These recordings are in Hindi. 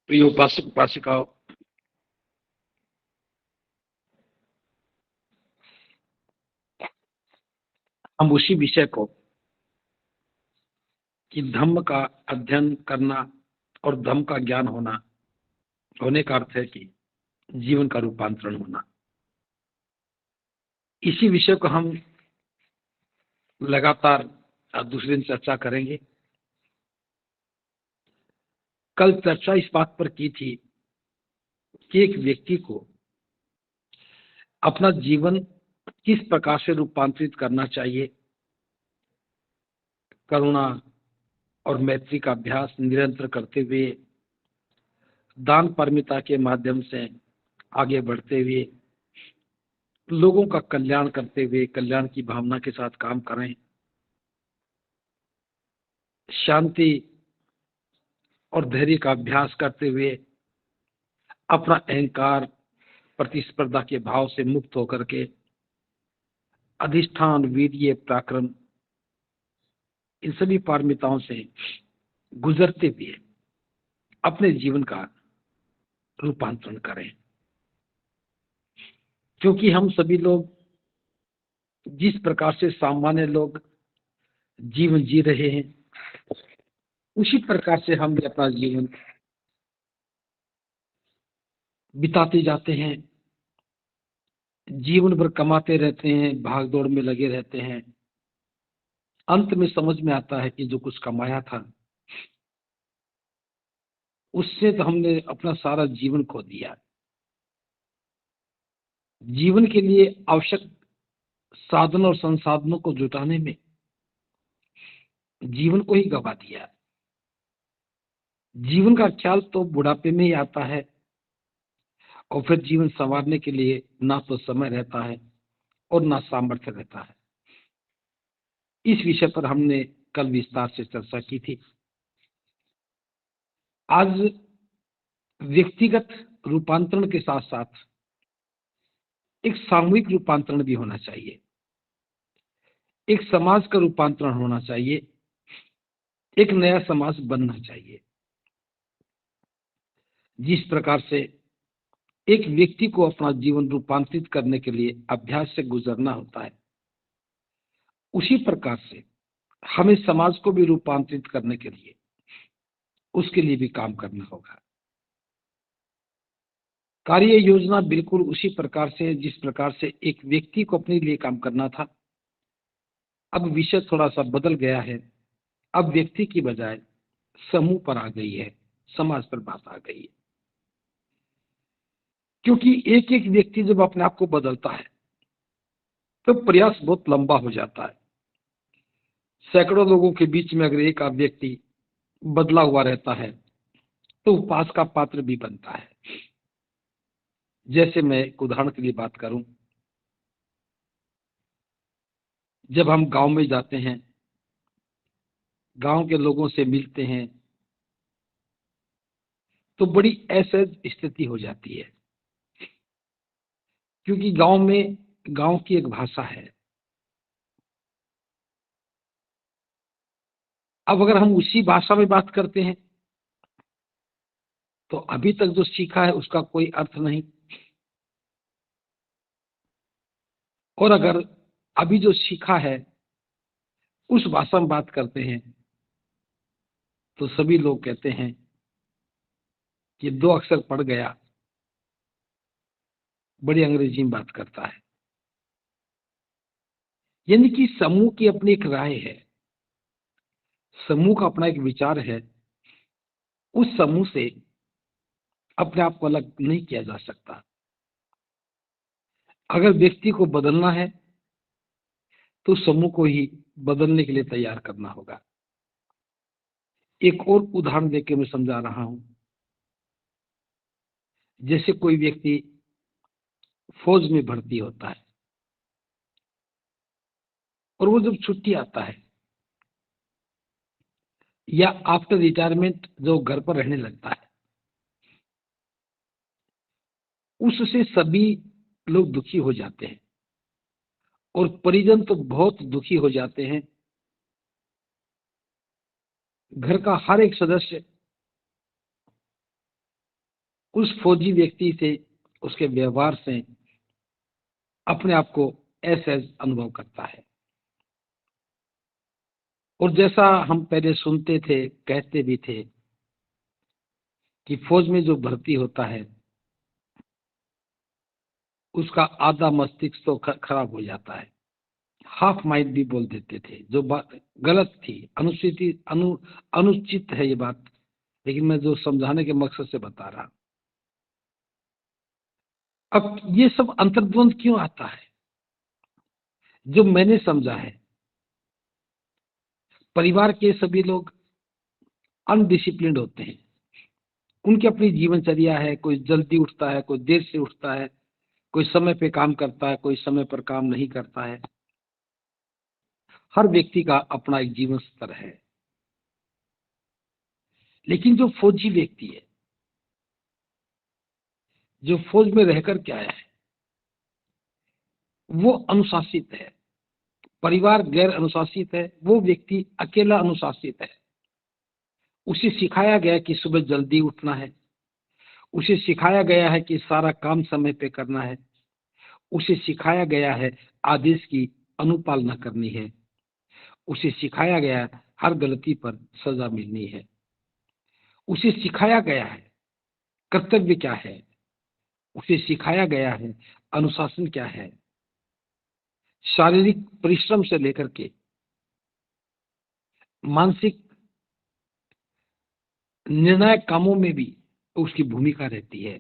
प्रिय उपासक उपासिकाओं, हम उसी विषय को कि धम्म का अध्ययन करना और धम्म का ज्ञान होने का अर्थ है कि जीवन का रूपांतरण होना। इसी विषय को हम लगातार दूसरे दिन चर्चा करेंगे। कल चर्चा इस बात पर की थी कि एक व्यक्ति को अपना जीवन किस प्रकार से रूपांतरित करना चाहिए। करुणा और मैत्री का अभ्यास निरंतर करते हुए, दान परमिता के माध्यम से आगे बढ़ते हुए, लोगों का कल्याण करते हुए कल्याण की भावना के साथ काम करें। शांति और धैर्य का अभ्यास करते हुए अपना अहंकार, प्रतिस्पर्धा के भाव से मुक्त होकर के अधिष्ठान, वीर्य, पराक्रम, इन सभी पारमिताओं से गुजरते हुए अपने जीवन का रूपांतरण करें। क्योंकि हम सभी लोग जिस प्रकार से सामान्य लोग जीवन जी रहे हैं, उसी प्रकार से हम भी अपना जीवन बिताते जाते हैं। जीवन भर कमाते रहते हैं, भाग दौड़ में लगे रहते हैं। अंत में समझ में आता है कि जो कुछ कमाया था उससे तो हमने अपना सारा जीवन खो दिया। जीवन के लिए आवश्यक साधन और संसाधनों को जुटाने में जीवन को ही गवा दिया। जीवन का ख्याल तो बुढ़ापे में ही आता है और फिर जीवन संवारने के लिए ना तो समय रहता है और ना सामर्थ्य रहता है। इस विषय पर हमने कल विस्तार से चर्चा की थी। आज व्यक्तिगत रूपांतरण के साथ साथ एक सामूहिक रूपांतरण भी होना चाहिए। एक समाज का रूपांतरण होना चाहिए। एक नया समाज बनना चाहिए। जिस प्रकार से एक व्यक्ति को अपना जीवन रूपांतरित करने के लिए अभ्यास से गुजरना होता है, उसी प्रकार से हमें समाज को भी रूपांतरित करने के लिए उसके लिए भी काम करना होगा। कार्य योजना बिल्कुल उसी प्रकार से जिस प्रकार से एक व्यक्ति को अपने लिए काम करना था। अब विषय थोड़ा सा बदल गया है। अब व्यक्ति की बजाय समूह पर आ गई है, समाज पर बात आ गई है। क्योंकि एक एक व्यक्ति जब अपने आप को बदलता है तो प्रयास बहुत लंबा हो जाता है। सैकड़ों लोगों के बीच में अगर एक व्यक्ति बदला हुआ रहता है तो उपहास का पात्र भी बनता है। जैसे मैं एक उदाहरण के लिए बात करूं, जब हम गांव में जाते हैं, गांव के लोगों से मिलते हैं, तो बड़ी असहज स्थिति हो जाती है। क्योंकि गांव में गांव की एक भाषा है। अब अगर हम उसी भाषा में बात करते हैं तो अभी तक जो सीखा है उसका कोई अर्थ नहीं। और अगर अभी जो सीखा है उस भाषा में बात करते हैं तो सभी लोग कहते हैं कि दो अक्षर पढ़ गया, बड़ी अंग्रेजी में बात करता है। यानी कि समूह की अपनी एक राय है, समूह का अपना एक विचार है। उस समूह से अपने आप को अलग नहीं किया जा सकता। अगर व्यक्ति को बदलना है तो समूह को ही बदलने के लिए तैयार करना होगा। एक और उदाहरण देकर मैं समझा रहा हूं। जैसे कोई व्यक्ति फौज में भर्ती होता है और वो जब छुट्टी आता है या आफ्टर रिटायरमेंट जो घर पर रहने लगता है, उससे सभी लोग दुखी हो जाते हैं और परिजन तो बहुत दुखी हो जाते हैं। घर का हर एक सदस्य उस फौजी व्यक्ति से, उसके व्यवहार से अपने आप को असहज अनुभव करता है। और जैसा हम पहले सुनते थे, कहते भी थे कि फौज में जो भर्ती होता है उसका आधा मस्तिष्क तो खराब हो जाता है। हाफ माइंड भी बोल देते थे, जो बात गलत थी, अनुचित है ये बात, लेकिन मैं जो समझाने के मकसद से बता रहा। अब ये सब अंतर्द्वंद क्यों आता है? जो मैंने समझा है, परिवार के सभी लोग अनडिसिप्लिन्ड होते हैं। उनकी अपनी जीवनचर्या है, कोई जल्दी उठता है, कोई देर से उठता है, कोई समय पे काम करता है, कोई समय पर काम नहीं करता है। हर व्यक्ति का अपना एक जीवन स्तर है। लेकिन जो फौजी व्यक्ति है, जो फौज में रहकर के आया है, वो अनुशासित है। परिवार गैर अनुशासित है, वो व्यक्ति अकेला अनुशासित है। उसे सिखाया गया कि सुबह जल्दी उठना है, उसे सिखाया गया है कि सारा काम समय पे करना है, उसे सिखाया गया है आदेश की अनुपालना करनी है, उसे सिखाया गया है हर गलती पर सजा मिलनी है, उसे सिखाया गया है कर्तव्य क्या है, उसे सिखाया गया है अनुशासन क्या है। शारीरिक परिश्रम से लेकर के मानसिक निर्णायक कामों में भी उसकी भूमिका रहती है।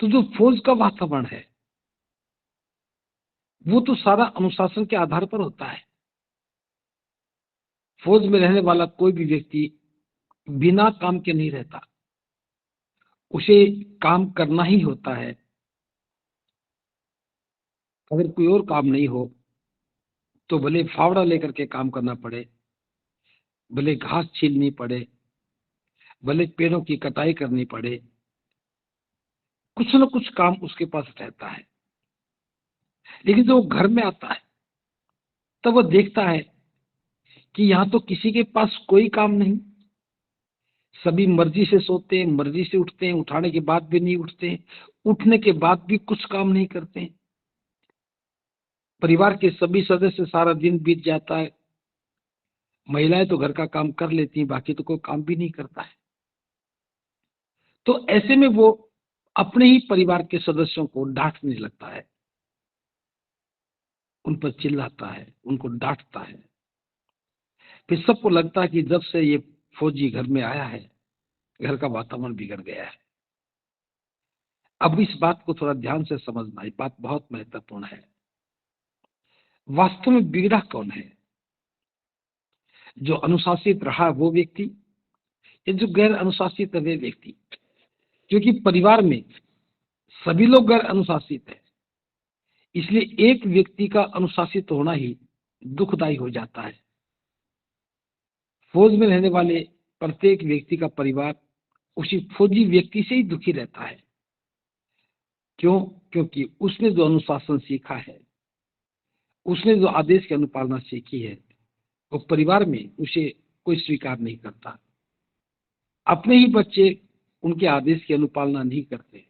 तो जो फौज का वातावरण है वो तो सारा अनुशासन के आधार पर होता है। फौज में रहने वाला कोई भी व्यक्ति बिना काम के नहीं रहता, उसे काम करना ही होता है। अगर कोई और काम नहीं हो तो भले फावड़ा लेकर के काम करना पड़े, भले घास छीलनी पड़े, भले पेड़ों की कटाई करनी पड़े, कुछ न कुछ काम उसके पास रहता है। लेकिन जब वो घर में आता है तब वो देखता है कि यहाँ तो किसी के पास कोई काम नहीं। सभी मर्जी से सोते हैं, मर्जी से उठते हैं, उठाने के बाद भी नहीं उठते हैं, उठने के बाद भी कुछ काम नहीं करते हैं। परिवार के सभी सदस्य सारा दिन बीत जाता है, महिलाएं तो घर का काम कर लेती हैं, बाकी तो कोई काम भी नहीं करता है। तो ऐसे में वो अपने ही परिवार के सदस्यों को डांटने लगता है, उन पर चिल्लाता है, उनको डांटता है। फिर सबको लगता है कि जब से ये फौजी घर में आया है, घर का वातावरण बिगड़ गया है। अब इस बात को थोड़ा ध्यान से समझना, ये बात बहुत महत्वपूर्ण है। वास्तव में बिगड़ा कौन है? जो अनुशासित रहा वो व्यक्ति, या जो गैर अनुशासित है वे व्यक्ति? क्योंकि परिवार में सभी लोग गैर अनुशासित है, इसलिए एक व्यक्ति का अनुशासित होना ही दुखदायी हो जाता है। फौज में रहने वाले प्रत्येक व्यक्ति का परिवार उसी फौजी व्यक्ति से ही दुखी रहता है। क्यों? क्योंकि उसने जो अनुशासन सीखा है, उसने जो आदेश की अनुपालना सीखी है, वो परिवार में उसे कोई स्वीकार नहीं करता। अपने ही बच्चे उनके आदेश की अनुपालना नहीं करते।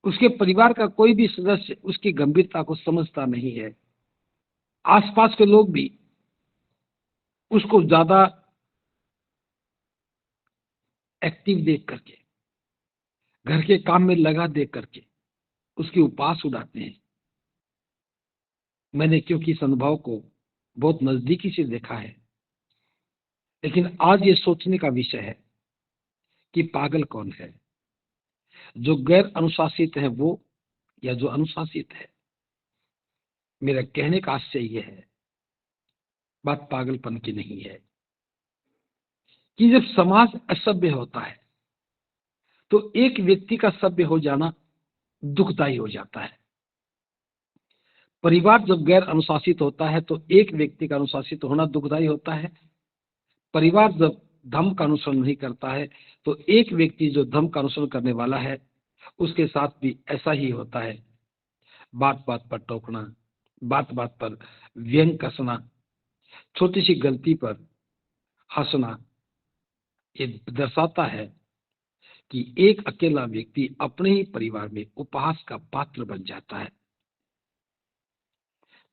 उसके परिवार का कोई भी सदस्य उसकी गंभीरता को समझता नहीं है। आसपास के लोग भी उसको ज्यादा एक्टिव देख करके, घर के काम में लगा देख करके उसकी उपहास उड़ाते हैं। मैंने क्योंकि इस अनुभव को बहुत नजदीकी से देखा है, लेकिन आज ये सोचने का विषय है कि पागल कौन है, जो गैर अनुशासित है वो, या जो अनुशासित है? मेरा कहने का आशय यह है, बात पागलपन की नहीं है, कि जब समाज असभ्य होता है तो एक व्यक्ति का सभ्य हो जाना दुखदायी हो जाता है। परिवार जब गैर अनुशासित होता है तो एक व्यक्ति का अनुशासित होना दुखदायी होता है। परिवार जब धर्म का अनुसरण नहीं करता है तो एक व्यक्ति जो धर्म का अनुसरण करने वाला है उसके साथ भी ऐसा ही होता है। बात बात पर टोकना, बात बात पर व्यंग कसना, छोटी सी गलती पर हंसना, ये दर्शाता है कि एक अकेला व्यक्ति अपने ही परिवार में उपहास का पात्र बन जाता है।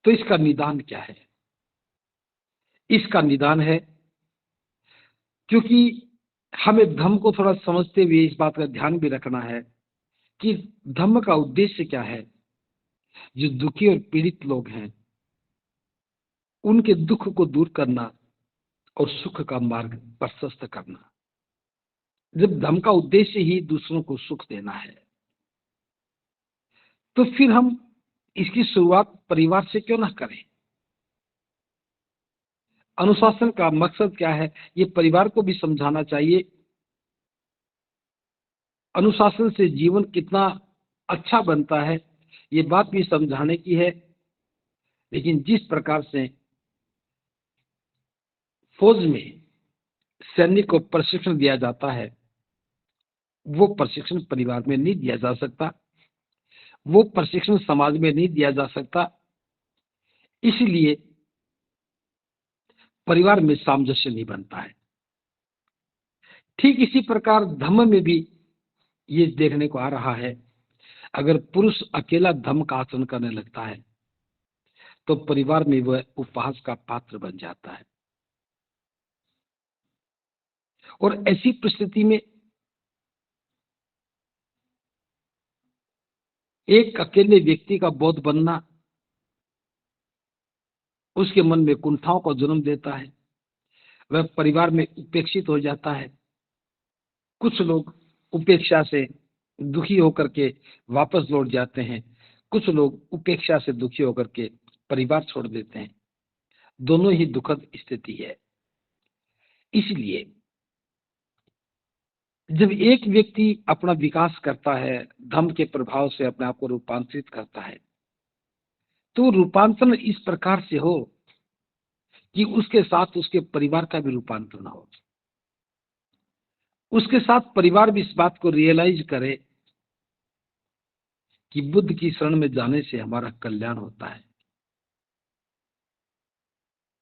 तो इसका निदान क्या है? इसका निदान है, क्योंकि हमें धर्म को थोड़ा समझते हुए इस बात का ध्यान भी रखना है कि धर्म का उद्देश्य क्या है। जो दुखी और पीड़ित लोग हैं, उनके दुख को दूर करना और सुख का मार्ग प्रशस्त करना। जब धर्म का उद्देश्य ही दूसरों को सुख देना है, तो फिर हम इसकी शुरुआत परिवार से क्यों ना करें? अनुशासन का मकसद क्या है, ये परिवार को भी समझाना चाहिए। अनुशासन से जीवन कितना अच्छा बनता है, ये बात भी समझाने की है। लेकिन जिस प्रकार से फौज में सैनिक को प्रशिक्षण दिया जाता है, वो प्रशिक्षण परिवार में नहीं दिया जा सकता, वो प्रशिक्षण समाज में नहीं दिया जा सकता। इसलिए परिवार में सामंजस्य नहीं बनता है। ठीक इसी प्रकार धर्म में भी ये देखने को आ रहा है। अगर पुरुष अकेला धर्म का आचरण करने लगता है, तो परिवार में वह उपहास का पात्र बन जाता है। और ऐसी परिस्थिति में एक अकेले व्यक्ति का बोध बनना उसके मन में कुंठाओं को जन्म देता है। वह परिवार में उपेक्षित हो जाता है। कुछ लोग उपेक्षा से दुखी होकर के वापस लौट जाते हैं, कुछ लोग उपेक्षा से दुखी होकर के परिवार छोड़ देते हैं। दोनों ही दुखद स्थिति है। इसलिए जब एक व्यक्ति अपना विकास करता है, धर्म के प्रभाव से अपने आप को रूपांतरित करता है, तो रूपांतरण इस प्रकार से हो कि उसके साथ उसके परिवार का भी रूपांतरण हो। उसके साथ परिवार भी इस बात को रियलाइज करे कि बुद्ध की शरण में जाने से हमारा कल्याण होता है।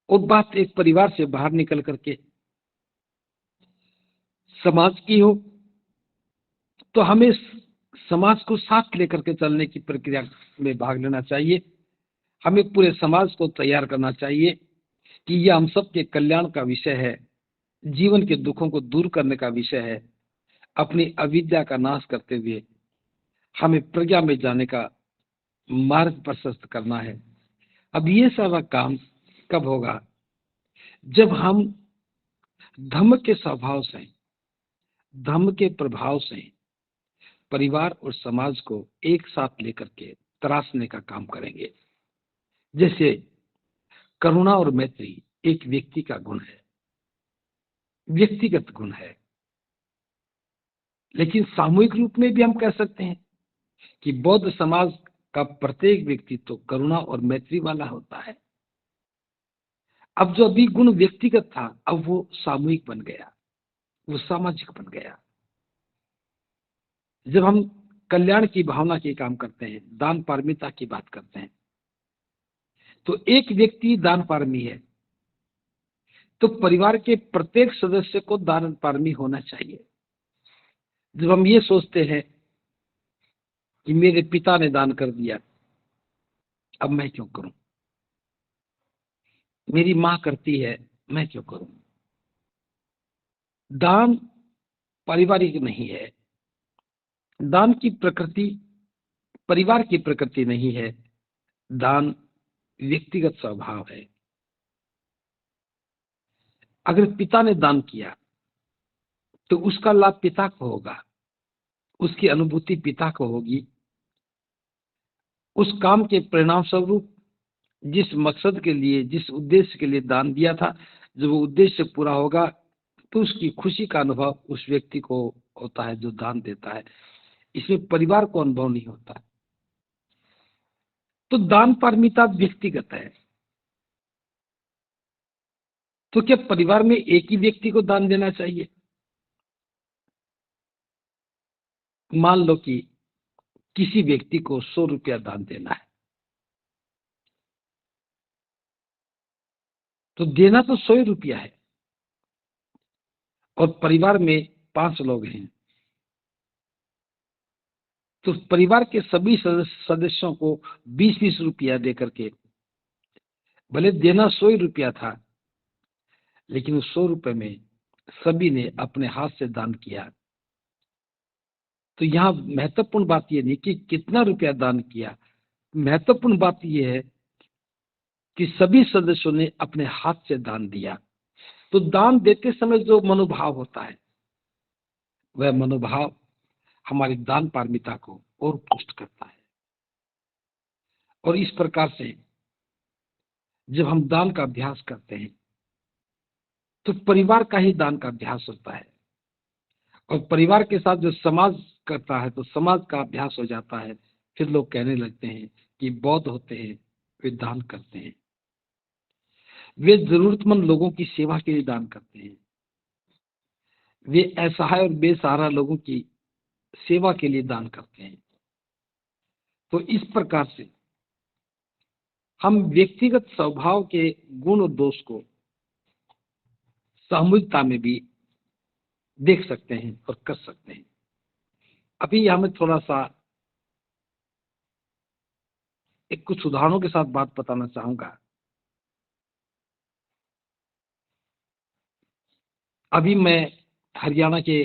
और बात एक परिवार से बाहर निकल करके समाज की हो, तो हमें समाज को साथ लेकर के चलने की प्रक्रिया में भाग लेना चाहिए। हमें पूरे समाज को तैयार करना चाहिए कि यह हम सबके कल्याण का विषय है, जीवन के दुखों को दूर करने का विषय है। अपनी अविद्या का नाश करते हुए हमें प्रज्ञा में जाने का मार्ग प्रशस्त करना है। अब ये सारा काम कब होगा? जब हम धर्म के स्वभाव से, धर्म के प्रभाव से परिवार और समाज को एक साथ लेकर के तराशने का काम करेंगे। जैसे करुणा और मैत्री एक व्यक्ति का गुण है, व्यक्तिगत गुण है। लेकिन सामूहिक रूप में भी हम कह सकते हैं कि बौद्ध समाज का प्रत्येक व्यक्ति तो करुणा और मैत्री वाला होता है। अब जो अभी गुण व्यक्तिगत था, अब वो सामूहिक बन गया, वो सामाजिक बन गया। जब हम कल्याण की भावना के काम करते हैं, दान पारमिता की बात करते हैं, तो एक व्यक्ति दान पारमी है, तो परिवार के प्रत्येक सदस्य को दान पारमी होना चाहिए। जब हम ये सोचते हैं कि मेरे पिता ने दान कर दिया, अब मैं क्यों करूं, मेरी मां करती है, मैं क्यों करूं। दान पारिवारिक नहीं है, दान की प्रकृति परिवार की प्रकृति नहीं है, दान व्यक्तिगत स्वभाव है। अगर पिता ने दान किया तो उसका लाभ पिता को होगा, उसकी अनुभूति पिता को होगी। उस काम के परिणाम स्वरूप जिस मकसद के लिए, जिस उद्देश्य के लिए दान दिया था, जब वो उद्देश्य पूरा होगा तो उसकी खुशी का अनुभव उस व्यक्ति को होता है जो दान देता है। इसमें परिवार को अनुभव नहीं होता। तो दान पारमिता व्यक्तिगत है। तो क्या परिवार में एक ही व्यक्ति को दान देना चाहिए? मान लो कि किसी व्यक्ति को 100 रुपया दान देना है, तो देना तो 100 रुपया है, और परिवार में 5 लोग हैं, तो परिवार के सभी सदस्यों को 20-20 रुपया दे करके, भले देना 100 ही रुपया था, लेकिन उस 100 रुपए में सभी ने अपने हाथ से दान किया। तो यहाँ महत्वपूर्ण बात यह नहीं कि कितना रुपया दान किया, महत्वपूर्ण बात यह है कि सभी सदस्यों ने अपने हाथ से दान दिया। तो दान देते समय जो मनोभाव होता है, वह मनोभाव हमारी दान पारमिता को और पुष्ट करता है। और इस प्रकार से जब हम दान का अभ्यास करते हैं तो परिवार का ही दान का अभ्यास होता है, और परिवार के साथ जो समाज करता है तो समाज का अभ्यास हो जाता है। फिर लोग कहने लगते हैं कि बौद्ध होते हैं, वे दान करते हैं, वे जरूरतमंद लोगों की सेवा के लिए दान करते हैं, वे असहाय और बेसहारा लोगों की सेवा के लिए दान करते हैं। तो इस प्रकार से हम व्यक्तिगत स्वभाव के गुण और दोष को सामूहिकता में भी देख सकते हैं और कर सकते हैं। अभी हमें थोड़ा सा एक कुछ उदाहरणों के साथ बात बताना चाहूंगा। अभी मैं हरियाणा के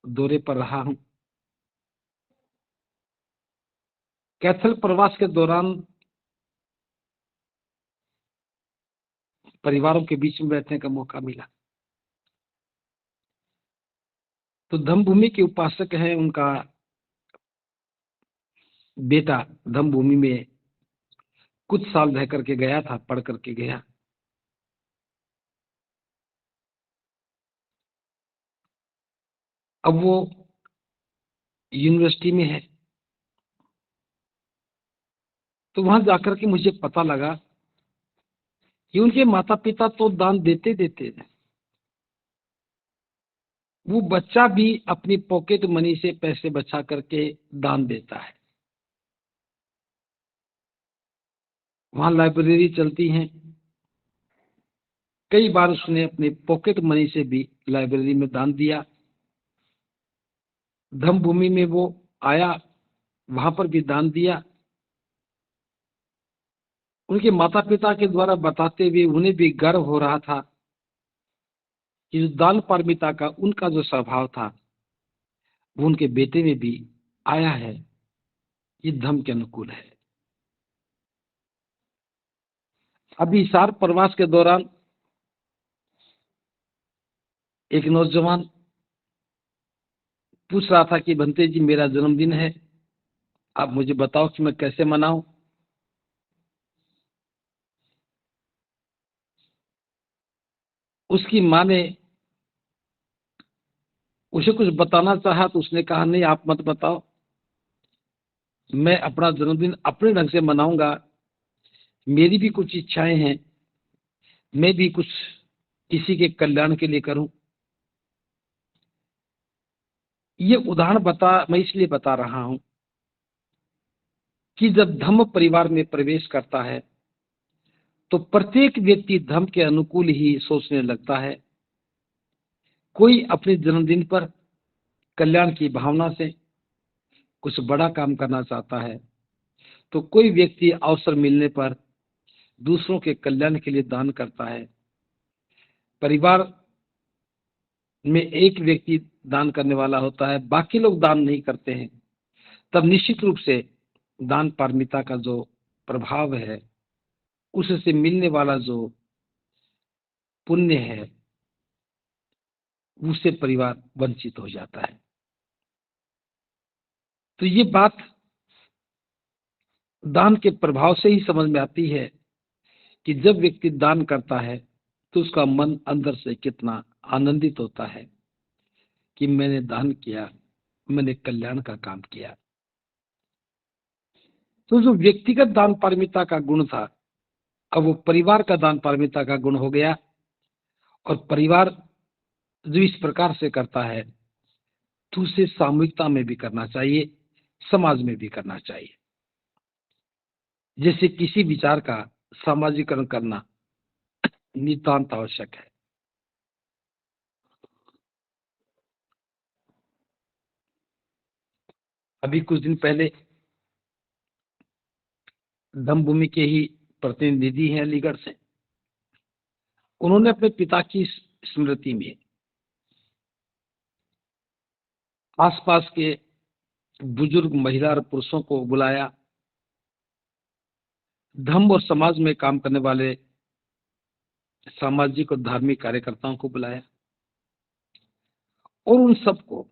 दौरे पर रहा हूं। कैथल प्रवास के दौरान परिवारों के बीच में बैठने का मौका मिला। तो धम्मभूमि के उपासक हैं, उनका बेटा धम्मभूमि में कुछ साल रह करके गया था, पढ़ करके गया। अब वो यूनिवर्सिटी में है। तो वहां जाकर के मुझे पता लगा कि उनके माता पिता तो दान देते देते हैं, वो बच्चा भी अपनी पॉकेट मनी से पैसे बचा करके दान देता है। वहां लाइब्रेरी चलती है, कई बार उसने अपने पॉकेट मनी से भी लाइब्रेरी में दान दिया। धम्मभूमि में वो आया, वहां पर भी दान दिया। उनके माता पिता के द्वारा बताते हुए उन्हें भी गर्व हो रहा था कि जो दान पारमिता का उनका जो स्वभाव था वो उनके बेटे में भी आया है। ये धर्म के अनुकूल है। अभी सार प्रवास के दौरान एक नौजवान पूछ रहा था कि भंते जी, मेरा जन्मदिन है, आप मुझे बताओ कि मैं कैसे मनाऊं। उसकी माँ ने उसे कुछ बताना चाहा तो उसने कहा, नहीं आप मत बताओ, मैं अपना जन्मदिन अपने ढंग से मनाऊंगा, मेरी भी कुछ इच्छाएं हैं, मैं भी कुछ किसी के कल्याण के लिए करूं। ये उदाहरण मैं इसलिए बता रहा हूं कि जब धर्म परिवार में प्रवेश करता है तो प्रत्येक व्यक्ति धर्म के अनुकूल ही सोचने लगता है। कोई अपने जन्मदिन पर कल्याण की भावना से कुछ बड़ा काम करना चाहता है, तो कोई व्यक्ति अवसर मिलने पर दूसरों के कल्याण के लिए दान करता है। परिवार में एक व्यक्ति दान करने वाला होता है, बाकी लोग दान नहीं करते हैं, तब निश्चित रूप से दान पारमिता का जो प्रभाव है, उससे मिलने वाला जो पुण्य है, उससे परिवार वंचित हो जाता है। तो ये बात दान के प्रभाव से ही समझ में आती है कि जब व्यक्ति दान करता है तो उसका मन अंदर से कितना आनंदित होता है कि मैंने दान किया, मैंने कल्याण का काम किया। तो जो व्यक्तिगत दान पारमिता का गुण था, अब वो परिवार का दान पारमिता का गुण हो गया। और परिवार जो इस प्रकार से करता है तो उसे सामूहिकता में भी करना चाहिए, समाज में भी करना चाहिए। जैसे किसी विचार का सामाजिकरण करना नितांत आवश्यक है। अभी कुछ दिन पहले धम्मभूमि के ही प्रतिनिधि हैं अलीगढ़ से, उन्होंने अपने पिता की स्मृति में आसपास के बुजुर्ग महिला और पुरुषों को बुलाया, धर्म और समाज में काम करने वाले सामाजिक और धार्मिक कार्यकर्ताओं को बुलाया और उन सबको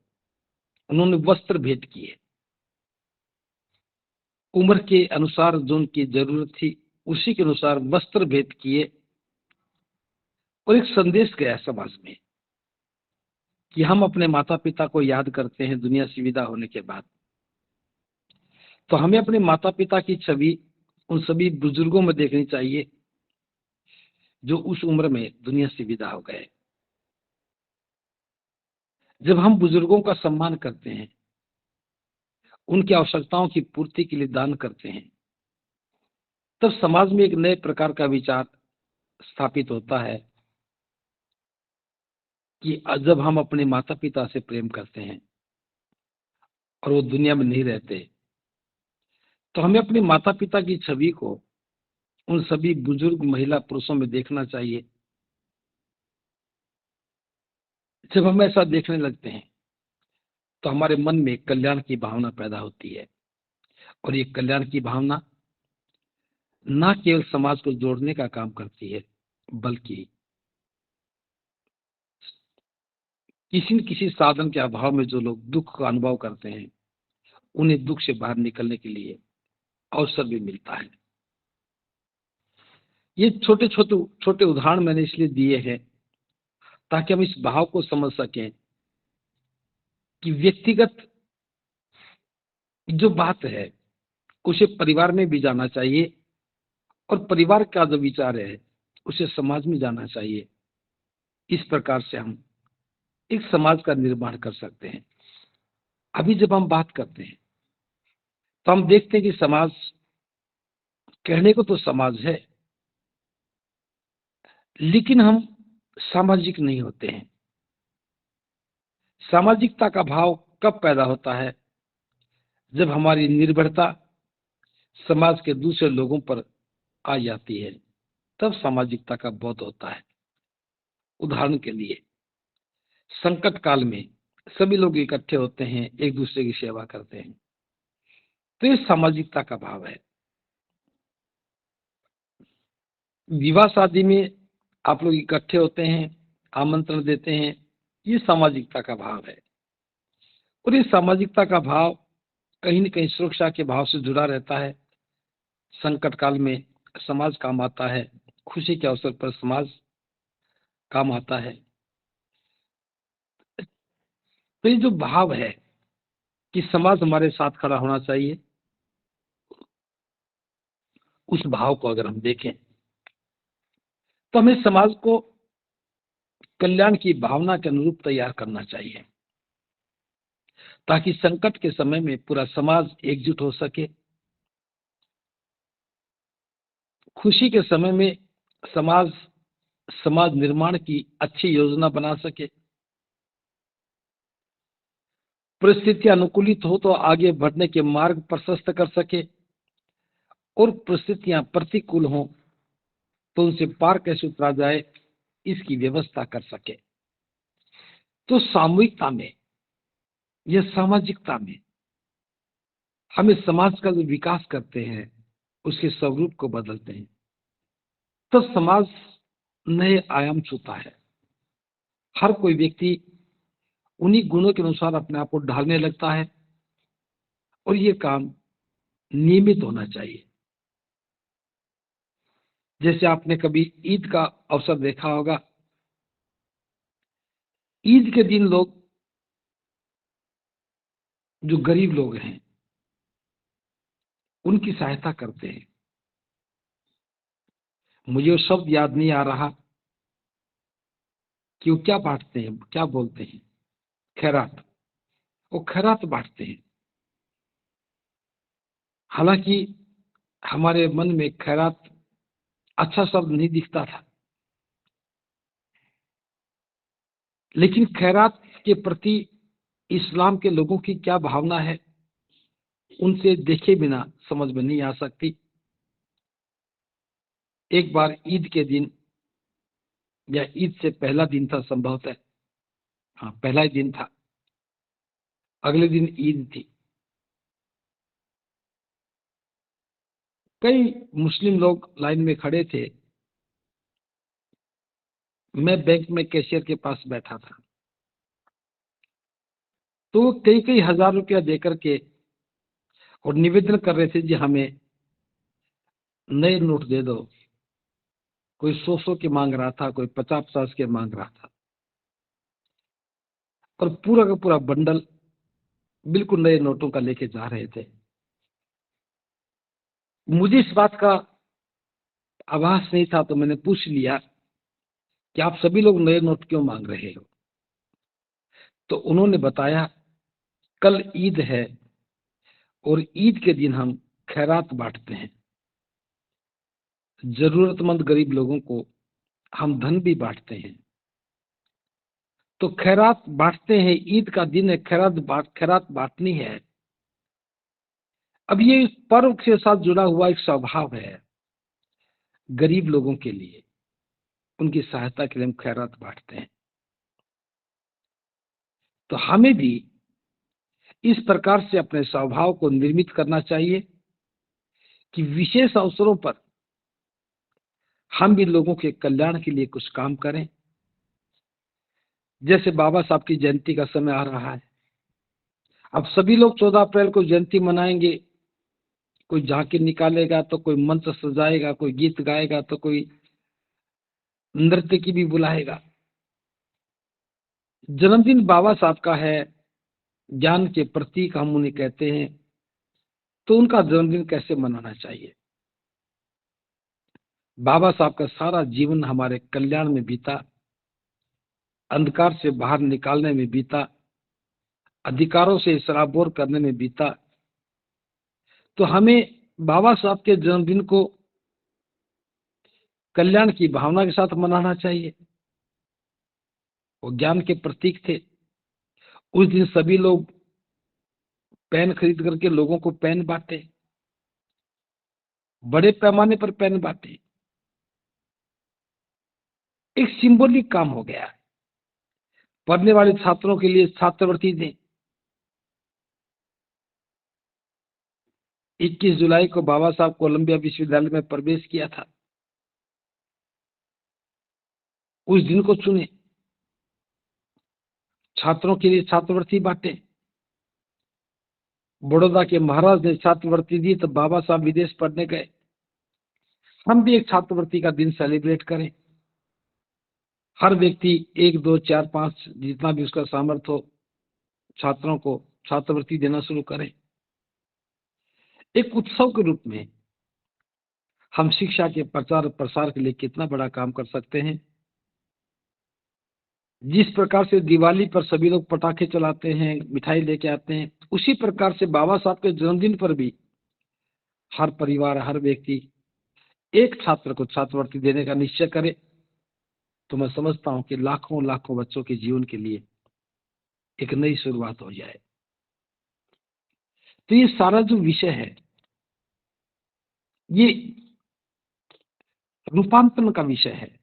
उन्होंने वस्त्र भेंट किए। उम्र के अनुसार जो उनकी जरूरत थी उसी के अनुसार वस्त्र भेंट किए और एक संदेश गया समाज में कि हम अपने माता पिता को याद करते हैं दुनिया से विदा होने के बाद, तो हमें अपने माता पिता की छवि उन सभी बुजुर्गों में देखनी चाहिए जो उस उम्र में दुनिया से विदा हो गए। जब हम बुजुर्गों का सम्मान करते हैं, उनकी आवश्यकताओं की पूर्ति के लिए दान करते हैं, तब समाज में एक नए प्रकार का विचार स्थापित होता है कि जब हम अपने माता पिता से प्रेम करते हैं और वो दुनिया में नहीं रहते, तो हमें अपने माता पिता की छवि को उन सभी बुजुर्ग महिला पुरुषों में देखना चाहिए। जब हम ऐसा देखने लगते हैं तो हमारे मन में कल्याण की भावना पैदा होती है और ये कल्याण की भावना न केवल समाज को जोड़ने का काम करती है, बल्कि किसी न किसी साधन के अभाव में जो लोग दुख का अनुभव करते हैं, उन्हें दुख से बाहर निकलने के लिए अवसर भी मिलता है। ये छोटे छोटे छोटे उदाहरण मैंने इसलिए दिए हैं ताकि हम इस भाव को समझ सकें कि व्यक्तिगत जो बात है उसे परिवार में भी जाना चाहिए और परिवार का जो विचार है उसे समाज में जाना चाहिए। इस प्रकार से हम एक समाज का निर्माण कर सकते हैं। अभी जब हम बात करते हैं तो हम देखते हैं कि समाज, कहने को तो समाज है, लेकिन हम सामाजिक नहीं होते हैं। सामाजिकता का भाव कब पैदा होता है? जब हमारी निर्भरता समाज के दूसरे लोगों पर आ जाती है, तब सामाजिकता का बोध होता है। उदाहरण के लिए संकट काल में सभी लोग इकट्ठे होते हैं, एक दूसरे की सेवा करते हैं, तो ये सामाजिकता का भाव है। विवाह शादी में आप लोग इकट्ठे होते हैं, आमंत्रण देते हैं, ये सामाजिकता का भाव है। और ये सामाजिकता का भाव कहीं न कहीं सुरक्षा के भाव से जुड़ा रहता है। संकट काल में समाज काम आता है, खुशी के अवसर पर समाज काम आता है। तो ये जो भाव है कि समाज हमारे साथ खड़ा होना चाहिए, उस भाव को अगर हम देखें तो हमें समाज को कल्याण की भावना के अनुरूप तैयार करना चाहिए ताकि संकट के समय में पूरा समाज एकजुट हो सके, खुशी के समय में समाज समाज निर्माण की अच्छी योजना बना सके, परिस्थितियां अनुकूलित हो तो आगे बढ़ने के मार्ग प्रशस्त कर सके और परिस्थितियां प्रतिकूल हो तो उनसे पार कैसे उतरा जाए इसकी व्यवस्था कर सके। तो सामूहिकता में या सामाजिकता में हमें समाज का जो विकास करते हैं उसके स्वरूप को बदलते हैं, तो समाज नए आयाम छूता है। हर कोई व्यक्ति उन्हीं गुणों के अनुसार अपने आप को ढालने लगता है और ये काम नियमित होना चाहिए। जैसे आपने कभी ईद का अवसर देखा होगा, ईद के दिन लोग, जो गरीब लोग हैं, उनकी सहायता करते हैं। मुझे वो शब्द याद नहीं आ रहा कि वो क्या बांटते हैं, क्या बोलते हैं, खैरात, वो खैरात बांटते हैं। हालांकि हमारे मन में खैरात अच्छा शब्द नहीं दिखता था, लेकिन खैरात के प्रति इस्लाम के लोगों की क्या भावना है उनसे देखे बिना समझ में नहीं आ सकती। एक बार ईद के दिन या ईद से पहला दिन था संभवतः, हाँ पहला ही दिन था, अगले दिन ईद थी। कई मुस्लिम लोग लाइन में खड़े थे। मैं बैंक में कैशियर के पास बैठा था, तो वो कई कई हजार रुपया देकर के और निवेदन कर रहे थे जी हमें नए नोट दे दो। कोई 100 के मांग रहा था, कोई 50 के मांग रहा था, और पूरा का पूरा बंडल बिल्कुल नए नोटों का लेके जा रहे थे। मुझे इस बात का आभास नहीं था, तो मैंने पूछ लिया कि आप सभी लोग नए नोट क्यों मांग रहे हो। तो उन्होंने बताया कल ईद है और ईद के दिन हम खैरात बांटते हैं, जरूरतमंद गरीब लोगों को हम धन भी बांटते हैं। तो खैरात बांटते हैं, ईद का दिन है, खैरात बांटनी है। अब ये इस पर्व के साथ जुड़ा हुआ एक स्वभाव है, गरीब लोगों के लिए उनकी सहायता के लिए हम खैरात बांटते हैं। तो हमें भी इस प्रकार से अपने स्वभाव को निर्मित करना चाहिए कि विशेष अवसरों पर हम भी लोगों के कल्याण के लिए कुछ काम करें। जैसे बाबा साहब की जयंती का समय आ रहा है, अब सभी लोग 14 अप्रैल को जयंती मनाएंगे। कोई झांकी निकालेगा, तो कोई मंच सजाएगा, कोई गीत गाएगा, तो कोई नृत्य की भी बुलाएगा। जन्मदिन बाबा साहब का है, ज्ञान के प्रतीक हम उन्हें कहते हैं, तो उनका जन्मदिन कैसे मनाना चाहिए। बाबा साहब का सारा जीवन हमारे कल्याण में बीता, अंधकार से बाहर निकालने में बीता, अधिकारों से सराबोर करने में बीता। तो हमें बाबा साहब के जन्मदिन को कल्याण की भावना के साथ मनाना चाहिए। वो ज्ञान के प्रतीक थे। उस दिन सभी लोग पेन खरीद करके लोगों को पेन बांटे, बड़े पैमाने पर पेन बांटे। एक सिंबॉलिक काम हो गया। पढ़ने वाले छात्रों के लिए छात्रवृत्ति दें। 21 जुलाई को बाबा साहब कोलंबिया विश्वविद्यालय में प्रवेश किया था। उस दिन को चुने, छात्रों के लिए छात्रवृत्ति बांटे। बड़ौदा के महाराज ने छात्रवृत्ति दी, तो बाबा साहब विदेश पढ़ने गए। हम भी एक छात्रवृत्ति का दिन सेलिब्रेट करें। हर व्यक्ति 1, 2, 4, 5 जितना भी उसका सामर्थ्य हो, छात्रों को छात्रवृत्ति देना शुरू करें। एक उत्सव के रूप में हम शिक्षा के प्रचार और प्रसार के लिए कितना बड़ा काम कर सकते हैं। जिस प्रकार से दिवाली पर सभी लोग पटाखे चलाते हैं, मिठाई लेके आते हैं, उसी प्रकार से बाबा साहब के जन्मदिन पर भी हर परिवार, हर व्यक्ति एक छात्र को छात्रवृत्ति देने का निश्चय करे, तो मैं समझता हूं कि लाखों लाखों बच्चों के जीवन के लिए एक नई शुरुआत हो जाए। तो ये सारा जो विषय है, ये रूपांतरण का विषय है।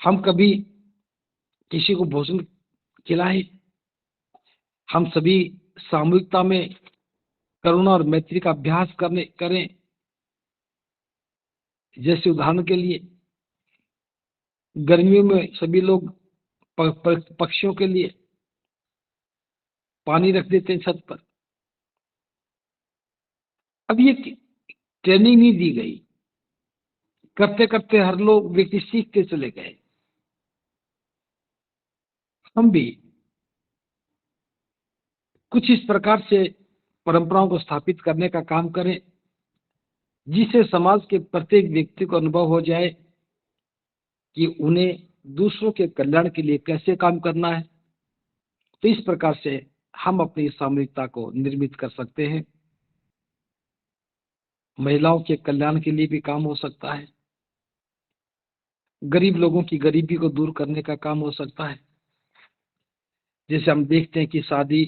हम कभी किसी को भोजन खिलाएं, हम सभी सामूहिकता में करुणा और मैत्री का अभ्यास करें। जैसे उदाहरण के लिए गर्मियों में सभी लोग पक्षियों के लिए पानी रख देते हैं छत पर। अब ये ट्रेनिंग नहीं दी गई, करते करते हर लोग व्यक्ति सीखते चले गए। हम भी कुछ इस प्रकार से परंपराओं को स्थापित करने का काम करें, जिससे समाज के प्रत्येक व्यक्ति को अनुभव हो जाए कि उन्हें दूसरों के कल्याण के लिए कैसे काम करना है। तो इस प्रकार से हम अपनी सामूहिकता को निर्मित कर सकते हैं। महिलाओं के कल्याण के लिए भी काम हो सकता है, गरीब लोगों की गरीबी को दूर करने का काम हो सकता है। जैसे हम देखते हैं कि शादी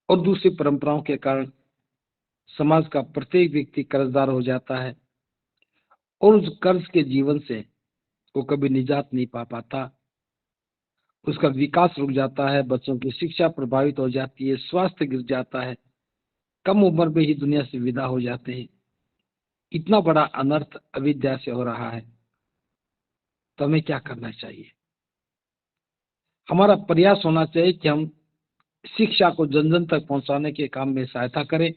और दूसरी परंपराओं के कारण समाज का प्रत्येक व्यक्ति कर्जदार हो जाता है और उस कर्ज के जीवन से वो कभी निजात नहीं पा पाता। उसका विकास रुक जाता है, बच्चों की शिक्षा प्रभावित हो जाती है, स्वास्थ्य गिर जाता है, कम उम्र में ही दुनिया से विदा हो जाते हैं। इतना बड़ा अनर्थ अविद्या से हो रहा है, तो हमें क्या करना चाहिए? हमारा प्रयास होना चाहिए कि हम शिक्षा को जन जन तक पहुंचाने के काम में सहायता करें।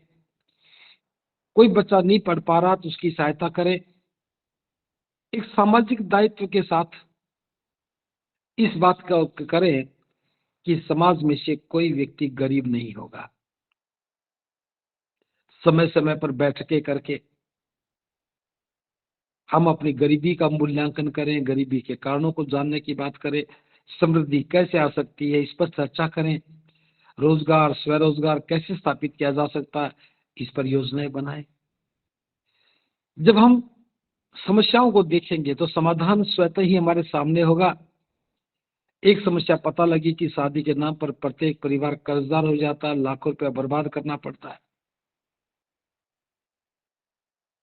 कोई बच्चा नहीं पढ़ पा रहा तो उसकी सहायता करें। एक सामाजिक दायित्व के साथ इस बात का करें कि समाज में से कोई व्यक्ति गरीब नहीं होगा। समय समय पर बैठकें करके हम अपनी गरीबी का मूल्यांकन करें, गरीबी के कारणों को जानने की बात करें, समृद्धि कैसे आ सकती है इस पर चर्चा करें, रोजगार स्वरोजगार कैसे स्थापित किया जा सकता है इस पर योजनाएं बनाएं। जब हम समस्याओं को देखेंगे तो समाधान स्वतः ही हमारे सामने होगा। एक समस्या पता लगी कि शादी के नाम पर प्रत्येक परिवार कर्जदार हो जाता है, लाखों रुपया बर्बाद करना पड़ता है।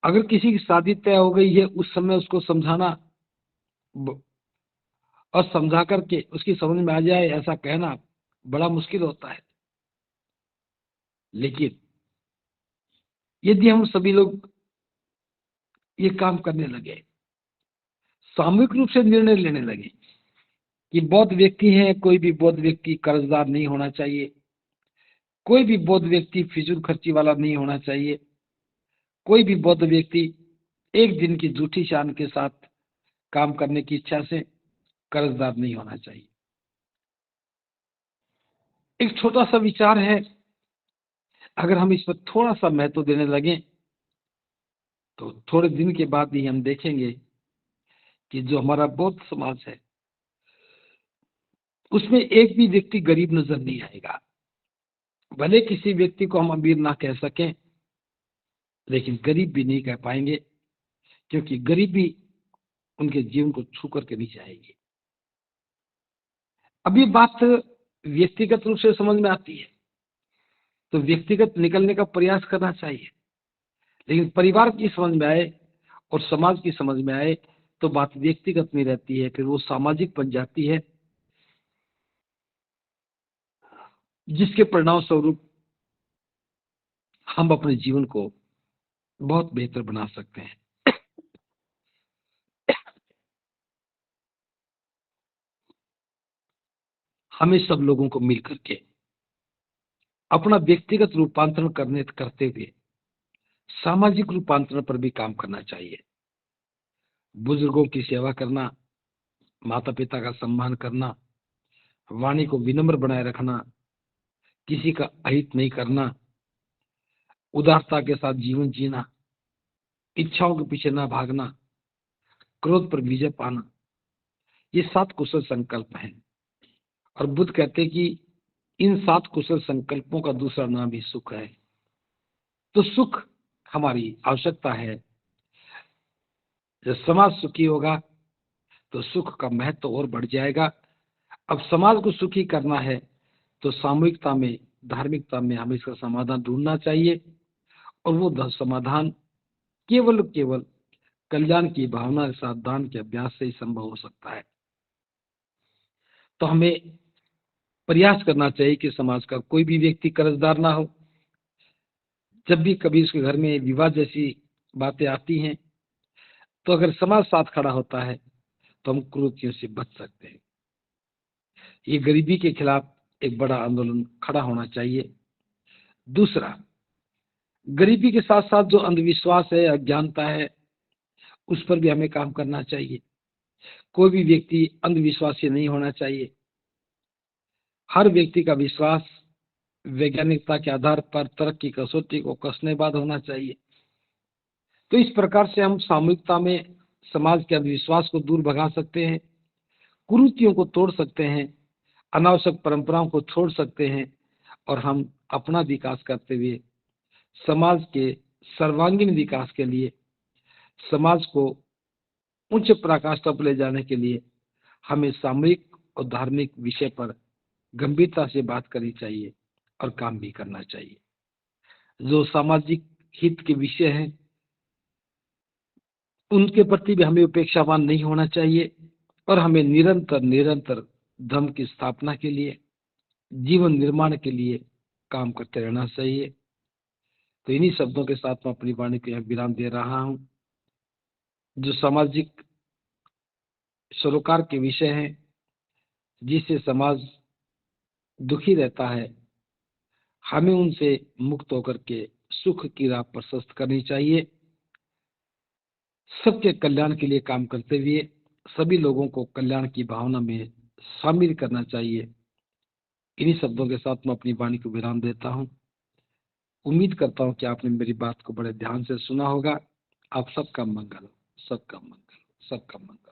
अगर किसी की शादी तय हो गई है उस समय उसको समझाना और समझा करके उसकी समझ में आ जाए ऐसा कहना बड़ा मुश्किल होता है। लेकिन यदि हम सभी लोग ये काम करने लगे, सामूहिक रूप से निर्णय लेने लगे कि बौद्ध व्यक्ति है, कोई भी बौद्ध व्यक्ति कर्जदार नहीं होना चाहिए, कोई भी बौद्ध व्यक्ति फिजूल खर्ची वाला नहीं होना चाहिए, कोई भी बौद्ध व्यक्ति एक दिन की झूठी शान के साथ काम करने की इच्छा से कर्जदार नहीं होना चाहिए। एक छोटा सा विचार है, अगर हम इस पर थोड़ा सा महत्व देने लगे तो थोड़े दिन के बाद ही हम देखेंगे कि जो हमारा बौद्ध समाज है उसमें एक भी व्यक्ति गरीब नजर नहीं आएगा। भले किसी व्यक्ति को हम अमीर ना कह सकें, लेकिन गरीब भी नहीं कह पाएंगे, क्योंकि गरीबी उनके जीवन को छू करके नहीं जाएगी। अब ये बात व्यक्तिगत रूप से समझ में आती है तो व्यक्तिगत निकलने का प्रयास करना चाहिए, लेकिन परिवार की समझ में आए और समाज की समझ में आए तो बात व्यक्तिगत नहीं रहती है, फिर वो सामाजिक बन जाती है, जिसके परिणाम स्वरूप हम अपने जीवन को बहुत बेहतर बना सकते हैं। हमें सब लोगों को मिलकर के अपना व्यक्तिगत रूपांतरण करते हुए सामाजिक रूपांतरण पर भी काम करना चाहिए। बुजुर्गों की सेवा करना, माता पिता का सम्मान करना, वाणी को विनम्र बनाए रखना, किसी का अहित नहीं करना, उदारता के साथ जीवन जीना, इच्छाओं के पीछे ना भागना, क्रोध पर विजय पाना, ये 7 कुशल संकल्प हैं। और बुद्ध कहते हैं कि इन 7 कुशल संकल्पों का दूसरा नाम ही सुख है। तो सुख हमारी आवश्यकता है। जब समाज सुखी होगा तो सुख का महत्व और बढ़ जाएगा। अब समाज को सुखी करना है तो सामूहिकता में, धार्मिकता में हमें इसका समाधान ढूंढना चाहिए, और वो समाधान केवल कल्याण की भावना के साथ दान के अभ्यास से ही संभव हो सकता है। तो हमें प्रयास करना चाहिए कि समाज का कोई भी व्यक्ति कर्जदार ना हो। जब भी कभी उसके घर में विवाह जैसी बातें आती हैं तो अगर समाज साथ खड़ा होता है तो हम कुरीतियों से बच सकते हैं। ये गरीबी के खिलाफ एक बड़ा आंदोलन खड़ा होना चाहिए। दूसरा, गरीबी के साथ साथ जो अंधविश्वास है, अज्ञानता है, उस पर भी हमें काम करना चाहिए। कोई भी व्यक्ति अंधविश्वासी नहीं होना चाहिए। हर व्यक्ति का विश्वास वैज्ञानिकता के आधार पर तर्क की कसौटी को कसने बाद होना चाहिए। तो इस प्रकार से हम सामूहिकता में समाज के अंधविश्वास को दूर भगा सकते हैं, कुरीतियों को तोड़ सकते हैं, अनावश्यक परंपराओं को छोड़ सकते हैं, और हम अपना विकास करते हुए समाज के सर्वांगीण विकास के लिए, समाज को उच्च पराकाष्ठा पर ले जाने के लिए हमें सामूहिक और धार्मिक विषय पर गंभीरता से बात करनी चाहिए। और काम भी करना चाहिए। जो सामाजिक हित के विषय हैं, उनके प्रति भी हमें उपेक्षावान नहीं होना चाहिए और हमें निरंतर निरंतर धर्म की स्थापना के लिए, जीवन निर्माण के लिए काम करते रहना चाहिए। तो इन्हीं शब्दों के साथ मैं अपनी वाणी को यहाँ विराम दे रहा हूँ। जो सामाजिक सरोकार के विषय हैं, जिससे समाज दुखी रहता है, हमें उनसे मुक्त होकर के सुख की राह प्रशस्त करनी चाहिए। सबके कल्याण के लिए काम करते हुए सभी लोगों को कल्याण की भावना में शामिल करना चाहिए। इन्हीं शब्दों के साथ मैं अपनी वाणी को विराम देता हूँ। उम्मीद करता हूँ कि आपने मेरी बात को बड़े ध्यान से सुना होगा। आप सबका मंगल, सबका मंगल, सबका मंगल।